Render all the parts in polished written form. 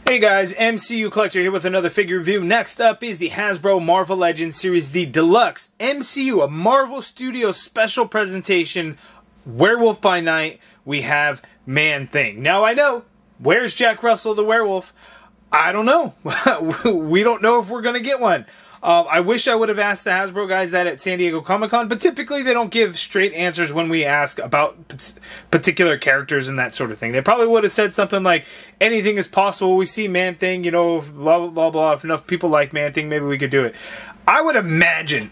Hey guys, MCU Collector here with another figure review. Next up is the Hasbro Marvel Legends series, the Deluxe MCU, a Marvel Studios special presentation, Werewolf by Night. We have Man-Thing. Now I know, where's Jack Russell the werewolf? I don't know. We don't know if we're going to get one. I wish I would have asked the Hasbro guys that at San Diego Comic-Con, but typically they don't give straight answers when we ask about particular characters and that sort of thing. They probably would have said something like, anything is possible, we see Man-Thing, you know, blah, blah, blah, blah. If enough people like Man-Thing, maybe we could do it. I would imagine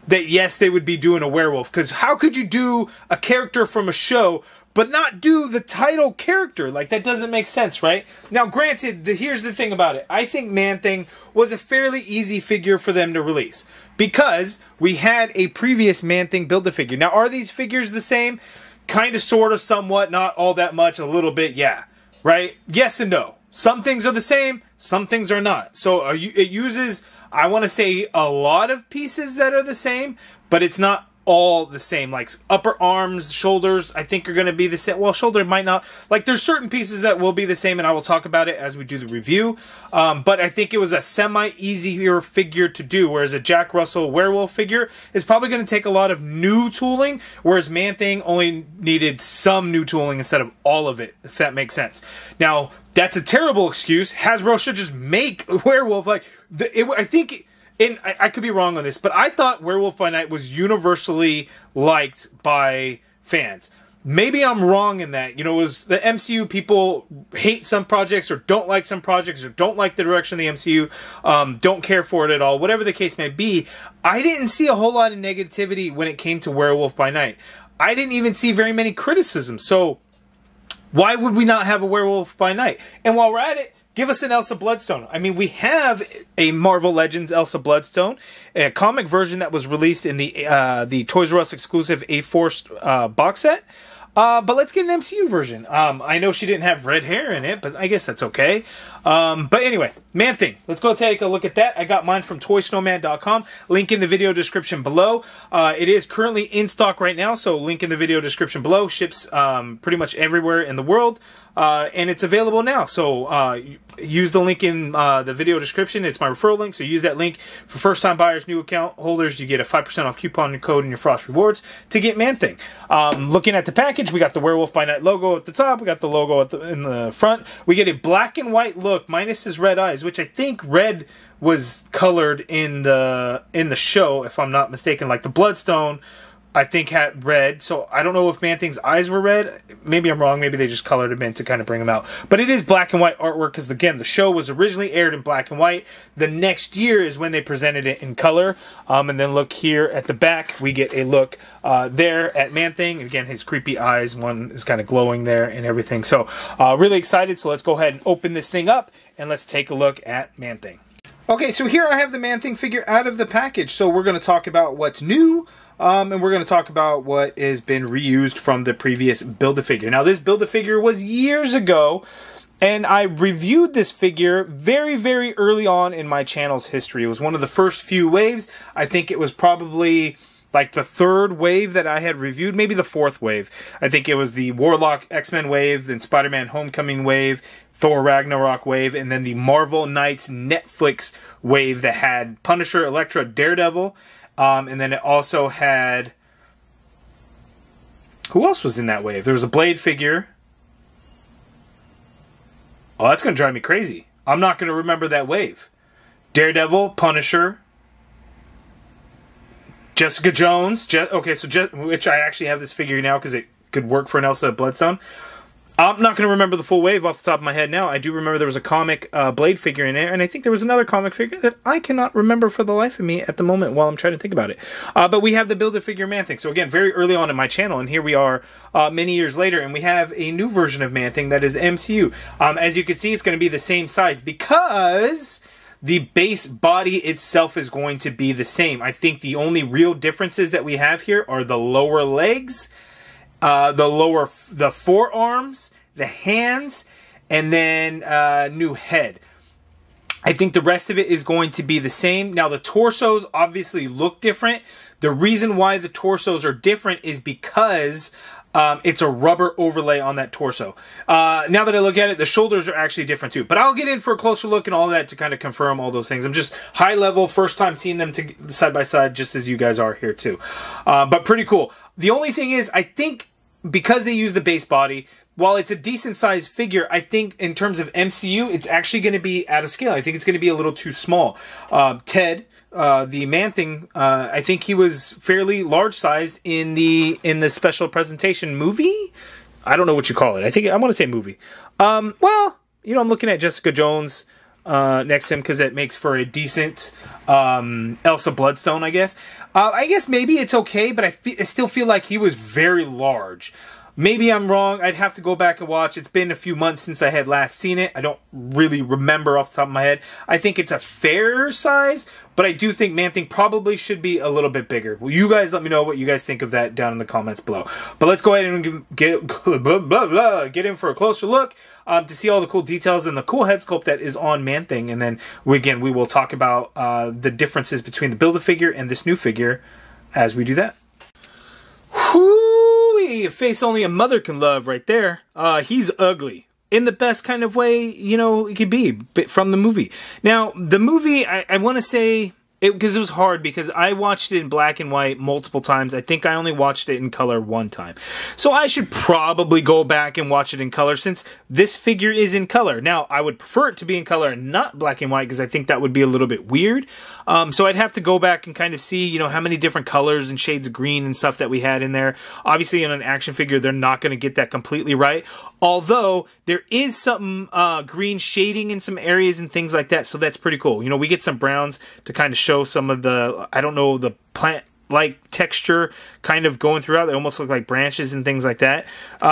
that yes, they would be doing a werewolf, because how could you do a character from a show but not do the title character? Like, that doesn't make sense, right? Now, granted, here's the thing about it. I think Man-Thing was a fairly easy figure for them to release, because we had a previous Man-Thing Build-A-Figure. Now, are these figures the same? Kind of, sort of, somewhat, not all that much, a little bit, yeah. Right? Yes and no. Some things are the same, some things are not. So it uses, I want to say, a lot of pieces that are the same, but it's not all the same. Like upper arms, shoulders, I think are going to be the same. Well, shoulder might not. Like, there's certain pieces that will be the same, and I will talk about it as we do the review. But I think it was a semi-easier figure to do, whereas a Jack Russell werewolf figure is probably going to take a lot of new tooling, whereas Man-Thing only needed some new tooling instead of all of it, if that makes sense. Now, that's a terrible excuse. Hasbro should just make a werewolf. Like, I think... And I could be wrong on this, but I thought Werewolf by Night was universally liked by fans. Maybe I'm wrong in that. You know, it was the MCU people hate some projects or don't like some projects or don't like the direction of the MCU, don't care for it at all, whatever the case may be. I didn't see a whole lot of negativity when it came to Werewolf by Night. I didn't even see very many criticisms. So why would we not have a Werewolf by Night? And while we're at it, give us an Elsa Bloodstone. I mean, we have a Marvel Legends Elsa Bloodstone, a comic version that was released in the Toys R Us exclusive A-Force box set. But let's get an MCU version. I know she didn't have red hair in it, but I guess that's okay. But anyway, Man-Thing. Let's go take a look at that. I got mine from ToySnowman.com. Link in the video description below. It is currently in stock right now, so link in the video description below. Ships pretty much everywhere in the world. And it's available now. So use the link in the video description. It's my referral link, so use that link. For first-time buyers, new account holders, you get a 5% off coupon code in your Frost Rewards to get Man-Thing. Looking at the package, we got the Werewolf by Night logo at the top. We got the logo in the front. We get a black and white look minus his red eyes, which I think red was colored in the show, if I'm not mistaken. Like the Bloodstone, I think had red, so I don't know if Man-Thing's eyes were red. Maybe I'm wrong. Maybe they just colored him in to kind of bring him out. But it is black and white artwork because, again, the show was originally aired in black and white. The next year is when they presented it in color. And then look here at the back, we get a look there at Man-Thing. Again, his creepy eyes, one is kind of glowing there and everything. So really excited. So let's go ahead and open this thing up and let's take a look at Man-Thing. Okay, so here I have the Man-Thing figure out of the package. So we're going to talk about what's new. And we're going to talk about what has been reused from the previous Build-A-Figure. Now, this Build-A-Figure was years ago, and I reviewed this figure very, very early on in my channel's history. It was one of the first few waves. I think it was probably like the third wave that I had reviewed, maybe the fourth wave. I think it was the Warlock X-Men wave, then Spider-Man Homecoming wave, Thor Ragnarok wave, and then the Marvel Knights Netflix wave that had Punisher, Elektra, Daredevil. And then it also had... Who else was in that wave? There was a Blade figure. Oh, that's going to drive me crazy. I'm not going to remember that wave. Daredevil, Punisher, Jessica Jones. Okay, so which I actually have this figure now because it could work for an Elsa Bloodstone. I'm not going to remember the full wave off the top of my head now. I do remember there was a comic Blade figure in there, and I think there was another comic figure that I cannot remember for the life of me at the moment while I'm trying to think about it. But we have the Build-A-Figure Man-Thing. So again, very early on in my channel, and here we are many years later, and we have a new version of Man-Thing that is MCU. As you can see, it's going to be the same size because the base body itself is going to be the same. I think the only real differences that we have here are the lower legs, the forearms, the hands, and then new head. I think the rest of it is going to be the same. Now, the torsos obviously look different. The reason why the torsos are different is because It's a rubber overlay on that torso. Now that I look at it, the shoulders are actually different too. But I'll get in for a closer look and all that to kind of confirm all those things. I'm just high level, first time seeing them side by side, just as you guys are here too. But pretty cool. The only thing is, I think because they use the base body, while it's a decent sized figure, I think in terms of MCU, it's actually going to be out of scale. I think it's going to be a little too small. Ted, the Man-Thing, I think he was fairly large sized in the special presentation movie. I don't know what you call it. I want to say movie. Well, you know, I'm looking at Jessica Jones next to him because it makes for a decent Elsa Bloodstone, I guess. I guess maybe it's okay, but I still feel like he was very large. Maybe I'm wrong. I'd have to go back and watch. It's been a few months since I had last seen it. I don't really remember off the top of my head. I think it's a fair size, but I do think Man-Thing probably should be a little bit bigger. Well, you guys let me know what you guys think of that down in the comments below. But let's go ahead and get in for a closer look to see all the cool details and the cool head sculpt that is on Man-Thing. And then, we will talk about the differences between the Build-A-Figure and this new figure as we do that. Whoo-wee, a face only a mother can love right there. He's ugly. In the best kind of way, you know, it could be from the movie. Now, the movie, I want to say, because it was hard because I watched it in black and white multiple times. I think I only watched it in color one time. So I should probably go back and watch it in color since this figure is in color. Now, I would prefer it to be in color and not black and white because I think that would be a little bit weird. So I'd have to go back and kind of see, you know, how many different colors and shades of green and stuff that we had in there. Obviously, in an action figure, they're not going to get that completely right. Although, there is some green shading in some areas and things like that. So that's pretty cool. You know, we get some browns to kind of show some of the, I don't know, the plant-like texture kind of going throughout. They almost look like branches and things like that.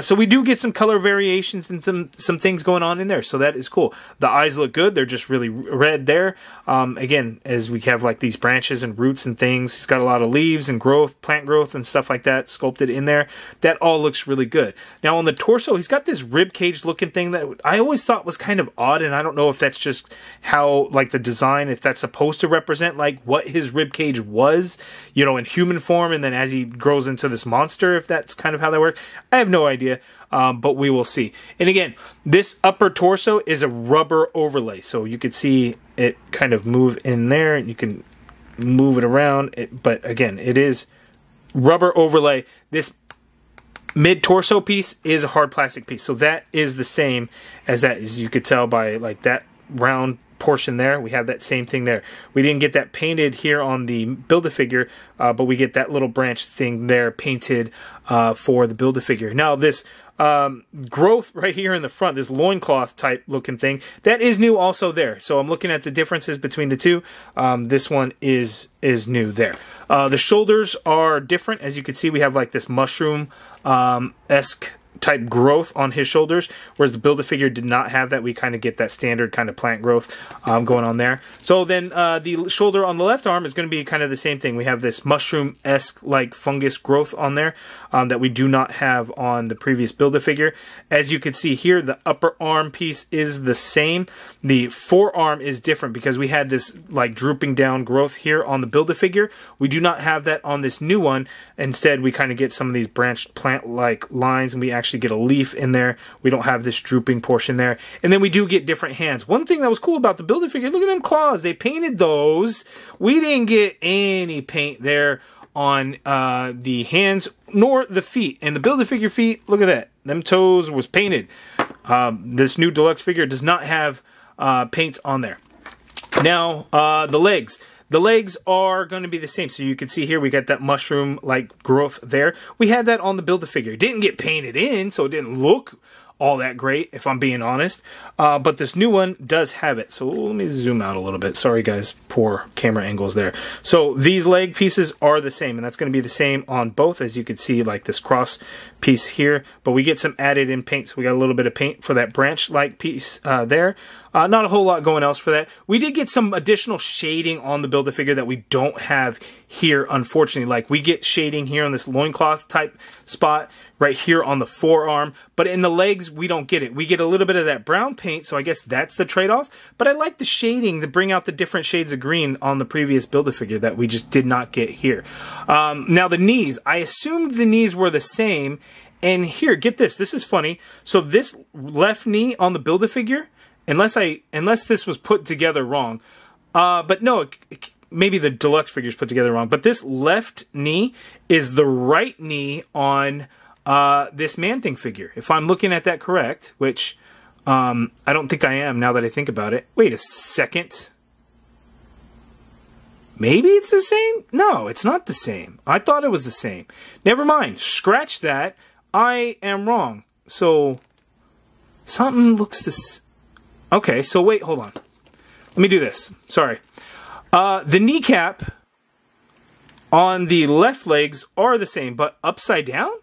So we do get some color variations and some things going on in there. So that is cool. The eyes look good. They're just really red there. Again, as we have like these branches and roots and things. He's got a lot of leaves and growth, plant growth and stuff like that sculpted in there. That all looks really good. Now on the torso, he's got this rib cage looking thing that I always thought was kind of odd, and I don't know if that's just how, like, the design, if that's supposed to represent like what his rib cage was, you know, in human form, and then as he grows into this monster, if that's kind of how that works. I have no idea, but we will see. And again, this upper torso is a rubber overlay, so you could see it kind of move in there, and you can move it around. But again, it is rubber overlay. This mid-torso piece is a hard plastic piece, so that is the same as that, as you could tell by like that round portion there. We have that same thing there. We didn't get that painted here on the Build-A-Figure, but we get that little branch thing there painted for the Build-A-Figure. Now this growth right here in the front, this loincloth type looking thing, that is new also there. So I'm looking at the differences between the two. This one is new there. The shoulders are different. As you can see, we have like this mushroom-esque type growth on his shoulders, whereas the Build-A-Figure did not have that. We kind of get that standard kind of plant growth going on there. So then the shoulder on the left arm is going to be kind of the same thing. We have this mushroom-esque like fungus growth on there that we do not have on the previous Build-A-Figure. As you can see here, the upper arm piece is the same. The forearm is different because we had this like drooping down growth here on the Build-A-Figure. We do not have that on this new one. Instead, we kind of get some of these branched plant-like lines, and we actually get a leaf in there. We don't have this drooping portion there. And then we do get different hands. One thing that was cool about the Build-A-Figure, look at them claws. They painted those. We didn't get any paint there on the hands nor the feet. And the Build-A-Figure feet, look at that. Them toes was painted. This new deluxe figure does not have paint on there. Now, the legs. The legs are going to be the same. So you can see here we got that mushroom-like growth there. We had that on the Build-A-Figure. It didn't get painted in, so it didn't look all that great, if I'm being honest. But this new one does have it. So let me zoom out a little bit. Sorry, guys. Poor camera angles there. So these leg pieces are the same, and that's going to be the same on both, as you can see, like this cross piece here. But we get some added in paint, so we got a little bit of paint for that branch-like piece there. Not a whole lot going else for that. We did get some additional shading on the Build-A-Figure that we don't have here, unfortunately. Like, we get shading here on this loincloth type spot, right here on the forearm, but in the legs, we don't get it. We get a little bit of that brown paint, so I guess that's the trade-off, but I like the shading to bring out the different shades of green on the previous Build-A-Figure that we just did not get here. Now, the knees, I assumed the knees were the same, And here, get this. This is funny. So this left knee on the Build-A-Figure, unless this was put together wrong, but no, maybe the deluxe figure's put together wrong. But this left knee is the right knee on this Man-Thing figure. If I'm looking at that correct, which I don't think I am now that I think about it. Wait a second. Maybe it's the same? No, it's not the same. I thought it was the same. Never mind. Scratch that. I am wrong. So, something looks this... Okay, so wait, hold on. Let me do this. Sorry. The kneecap on the left legs are the same, but upside down?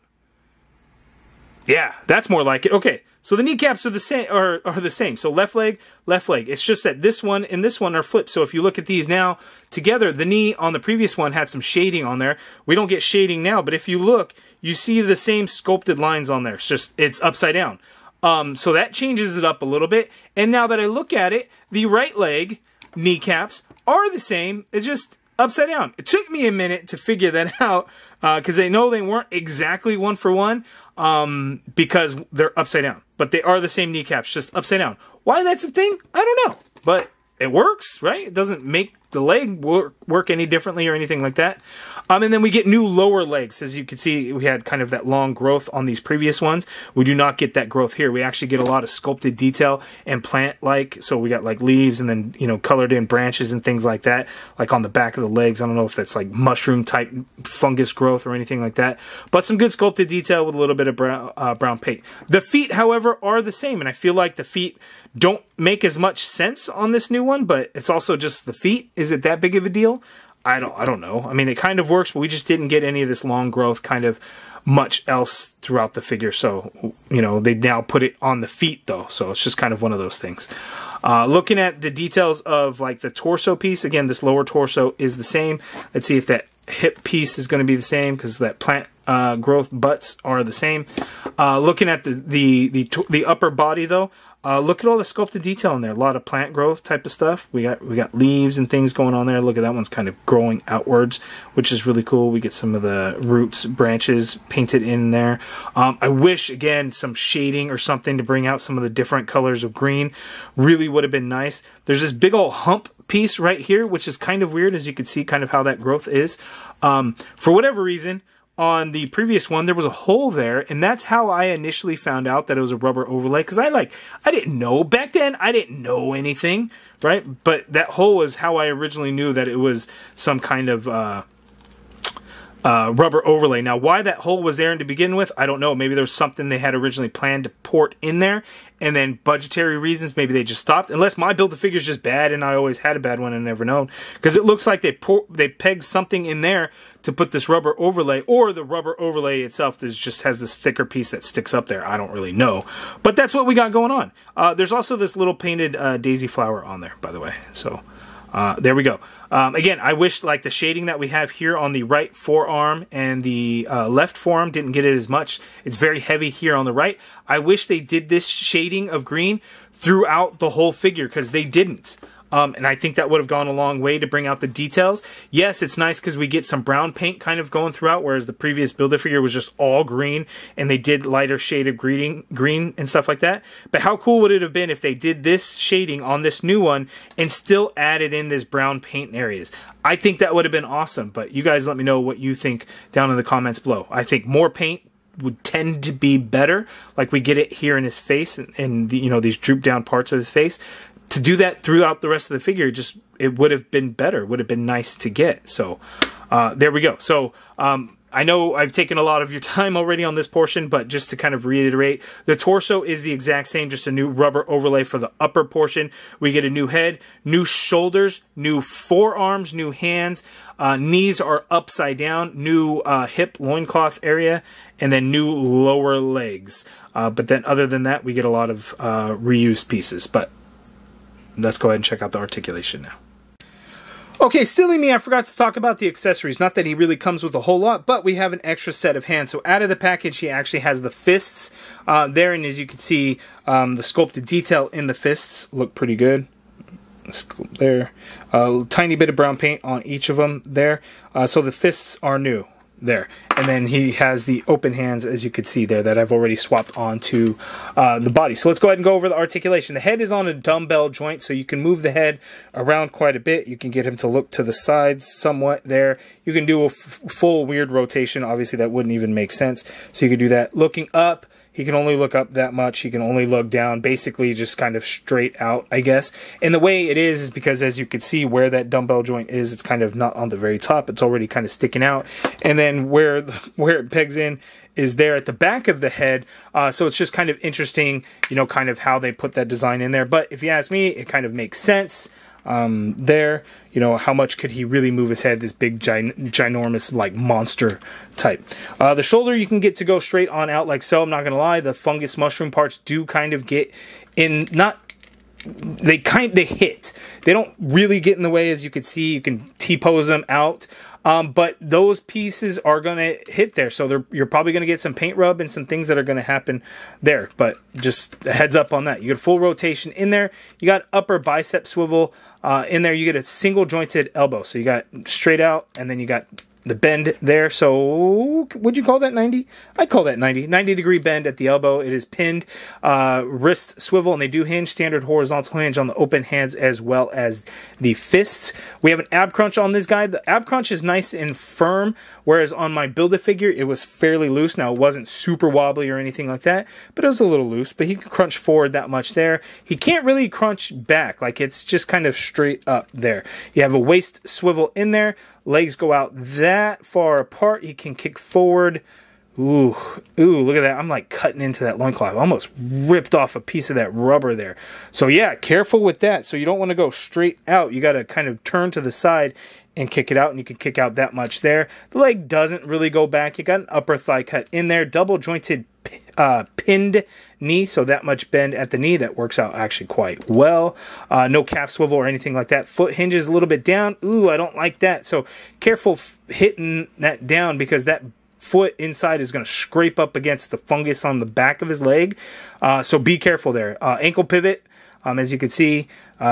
Yeah, that's more like it. Okay, so the kneecaps are the same. Are the same. So left leg, left leg. It's just that this one and this one are flipped. So if you look at these now together, the knee on the previous one had some shading on there. We don't get shading now, but if you look, you see the same sculpted lines on there. It's upside down. So that changes it up a little bit. And now that I look at it, the right leg kneecaps are the same. It's just upside down. It took me a minute to figure that out because I know they weren't exactly one for one because they're upside down. But they are the same kneecaps, just upside down. Why that's a thing, I don't know. But it works, right? It doesn't make the leg work any differently or anything like that. And then we get new lower legs. As you can see, we had kind of that long growth on these previous ones. We do not get that growth here. We actually get a lot of sculpted detail and plant-like. So we got like leaves and then, you know, colored in branches and things like that. Like on the back of the legs. I don't know if that's like mushroom type fungus growth or anything like that. But some good sculpted detail with a little bit of brown paint. The feet, however, are the same. And I feel like the feet don't make as much sense on this new one. But it's also just the feet. Is it that big of a deal? I don't know. I mean, it kind of works, but we just didn't get any of this long growth kind of much else throughout the figure. So, you know, they now put it on the feet, though. So it's just kind of one of those things. Looking at the details of, like, the torso piece. Again, this lower torso is the same. Let's see if that hip piece is going to be the same because that plant growth butts are the same. Looking at the upper body, though. Look at all the sculpted detail in there. A lot of plant growth type of stuff. We got leaves and things going on there. Look at that one's kind of growing outwards, which is really cool. We get some of the roots, branches painted in there. I wish, again, some shading or something to bring out some of the different colors of green. Really would have been nice. There's this big old hump piece right here, which is kind of weird, as you can see kind of how that growth is. For whatever reason, on the previous one, there was a hole there, and that's how I initially found out that it was a rubber overlay, because I didn't know. Back then, I didn't know anything, right? But that hole was how I originally knew that it was some kind of rubber overlay. Now, why that hole was there to begin with, I don't know. Maybe there was something they had originally planned to port in there, and then budgetary reasons, maybe they just stopped. Unless my Build-A-Figure is just bad, and I always had a bad one and never known. Because it looks like they pegged something in there to put this rubber overlay, or the rubber overlay itself just has this thicker piece that sticks up there. I don't really know. But that's what we got going on. There's also this little painted daisy flower on there, by the way. So there we go. Again, I wish like the shading that we have here on the right forearm and the left forearm didn't get it as much. It's very heavy here on the right. I wish they did this shading of green throughout the whole figure, because they didn't. And I think that would have gone a long way to bring out the details. Yes, it's nice because we get some brown paint kind of going throughout, whereas the previous Build-A-Figure was just all green, and they did lighter shade of green and stuff like that. But how cool would it have been if they did this shading on this new one and still added in this brown paint areas? I think that would have been awesome, but you guys let me know what you think down in the comments below. I think more paint would tend to be better, like we get it here in his face and the, you know, these droop down parts of his face. To do that throughout the rest of the figure, it would have been better. Would have been nice to get. So there we go. So I know I've taken a lot of your time already on this portion, but just to kind of reiterate, the torso is the exact same, just a new rubber overlay for the upper portion. We get a new head, new shoulders, new forearms, new hands. Knees are upside down, new hip loincloth area, and then new lower legs. But then other than that, we get a lot of reused pieces. But let's go ahead and check out the articulation now. Okay, silly me, I forgot to talk about the accessories. Not that he really comes with a whole lot, but we have an extra set of hands. So out of the package, he actually has the fists there, and as you can see, the sculpted detail in the fists look pretty good. There. A tiny bit of brown paint on each of them there. So the fists are new. there. And then he has the open hands, as you can see there, that I've already swapped onto the body. So let's go ahead and go over the articulation. The head is on a dumbbell joint, so you can move the head around quite a bit. You can get him to look to the sides somewhat there. You can do a full weird rotation. Obviously, that wouldn't even make sense. So you could do that. Looking up, he can only look up that much. He can only look down, basically just kind of straight out, I guess. And the way it is because, as you can see, where that dumbbell joint is, it's kind of not on the very top. It's already kind of sticking out. And then where it pegs in is there at the back of the head. So it's just kind of interesting, you know, kind of how they put that design in there. But if you ask me, it kind of makes sense. There, you know, how much could he really move his head, this big ginormous like monster type. The shoulder you can get to go straight on out like so. I'm not gonna lie, the fungus mushroom parts do kind of get in, they hit. They don't really get in the way, as you can see. You can T-pose them out. But those pieces are going to hit there. So you're probably going to get some paint rub and some things that are going to happen there. But just a heads up on that. You get full rotation in there. You got upper bicep swivel in there. You get a single jointed elbow. So you got straight out, and then you got the bend there. So would you call that 90? I'd call that 90. 90-degree bend at the elbow. It is pinned. Wrist swivel, and they do hinge. Standard horizontal hinge on the open hands as well as the fists. We have an ab crunch on this guy. The ab crunch is nice and firm, whereas on my Build-A-Figure, it was fairly loose. Now, it wasn't super wobbly or anything like that, but it was a little loose. But he can crunch forward that much there. He can't really crunch back. Like, it's just kind of straight up there. You have a waist swivel in there. Legs go out that far apart. He can kick forward. Ooh, look at that. I'm like cutting into that loincloth. I almost ripped off a piece of that rubber there. So yeah, careful with that. So you don't want to go straight out. You got to kind of turn to the side and kick it out, and you can kick out that much there. The leg doesn't really go back. You got an upper thigh cut in there. Double jointed pinned knee, so that much bend at the knee. That works out actually quite well. No calf swivel or anything like that. Foot hinges a little bit down. Ooh, I don't like that. So careful hitting that down, because that foot inside is going to scrape up against the fungus on the back of his leg. So be careful there. Ankle pivot, as you can see,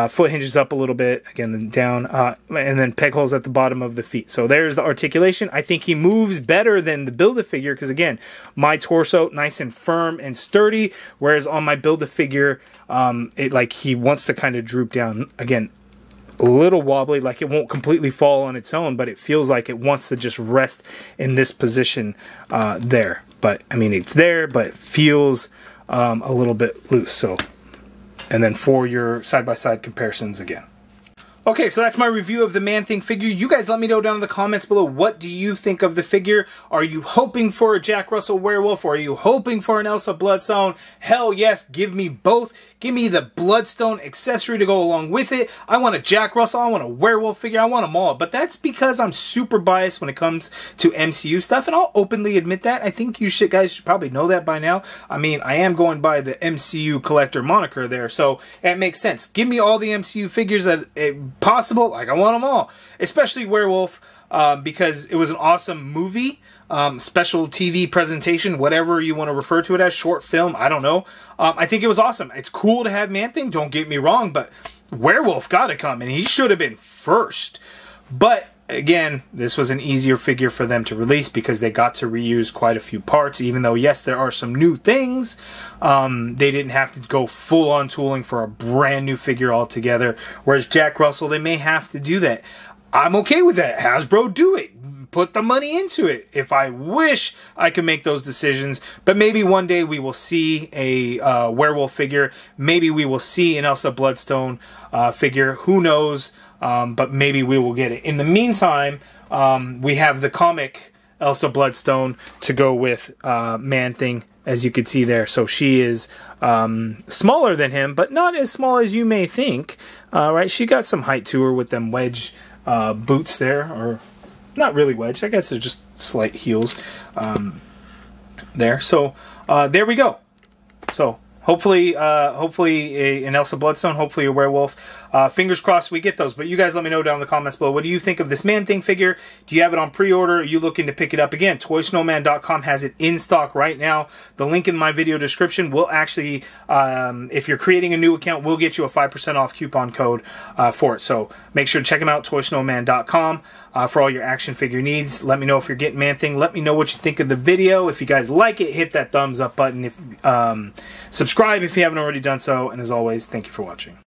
foot hinges up a little bit, again, then down, and then peg holes at the bottom of the feet. So there's the articulation. I think he moves better than the Build-A-Figure, because again, my torso, nice and firm and sturdy, whereas on my Build-A-Figure, he wants to kind of droop down. Again, a little wobbly, like it won't completely fall on its own, but it feels like it wants to just rest in this position there. But, I mean, it's there, but it feels a little bit loose. So, and then for your side-by-side comparisons again. Okay, so that's my review of the Man-Thing figure. You guys let me know down in the comments below, what do you think of the figure? Are you hoping for a Jack Russell Werewolf, or are you hoping for an Elsa Bloodstone? Hell yes, give me both. Give me the Bloodstone accessory to go along with it. I want a Jack Russell, I want a Werewolf figure, I want them all. But that's because I'm super biased when it comes to MCU stuff, and I'll openly admit that. I think you guys should probably know that by now. I mean, I am going by the MCU collector moniker there, so it makes sense. Give me all the MCU figures that possible. Like, I want them all, especially Werewolf, because it was an awesome movie, special TV presentation, whatever you want to refer to it as, short film, I don't know. I think it was awesome. It's cool to have Man-Thing, don't get me wrong, but Werewolf gotta come, and he should have been first. But again, this was an easier figure for them to release because they got to reuse quite a few parts, even though, yes, there are some new things. They didn't have to go full-on tooling for a brand new figure altogether, whereas Jack Russell, they may have to do that. I'm okay with that. Hasbro, do it. Put the money into it. If I wish I could make those decisions, but maybe one day we will see a Werewolf figure. Maybe we will see an Elsa Bloodstone figure. Who knows? But maybe we will get it. In the meantime, we have the comic Elsa Bloodstone to go with Man-Thing, as you can see there. So she is smaller than him, but not as small as you may think. Right? She got some height to her with them wedge boots there, or not really wedge. I guess they're just slight heels there. So there we go. So hopefully an Elsa Bloodstone, hopefully a werewolf. Fingers crossed we get those. But you guys let me know down in the comments below. What do you think of this Man-Thing figure? Do you have it on pre-order? Are you looking to pick it up? Again, ToySnowman.com has it in stock right now. The link in my video description will actually, if you're creating a new account, will get you a 5% off coupon code for it. So make sure to check them out, ToySnowman.com. For all your action figure needs. Let me know if you're getting Man-Thing. Let me know what you think of the video. If you guys like it, hit that thumbs up button. If subscribe if you haven't already done so. And as always, thank you for watching.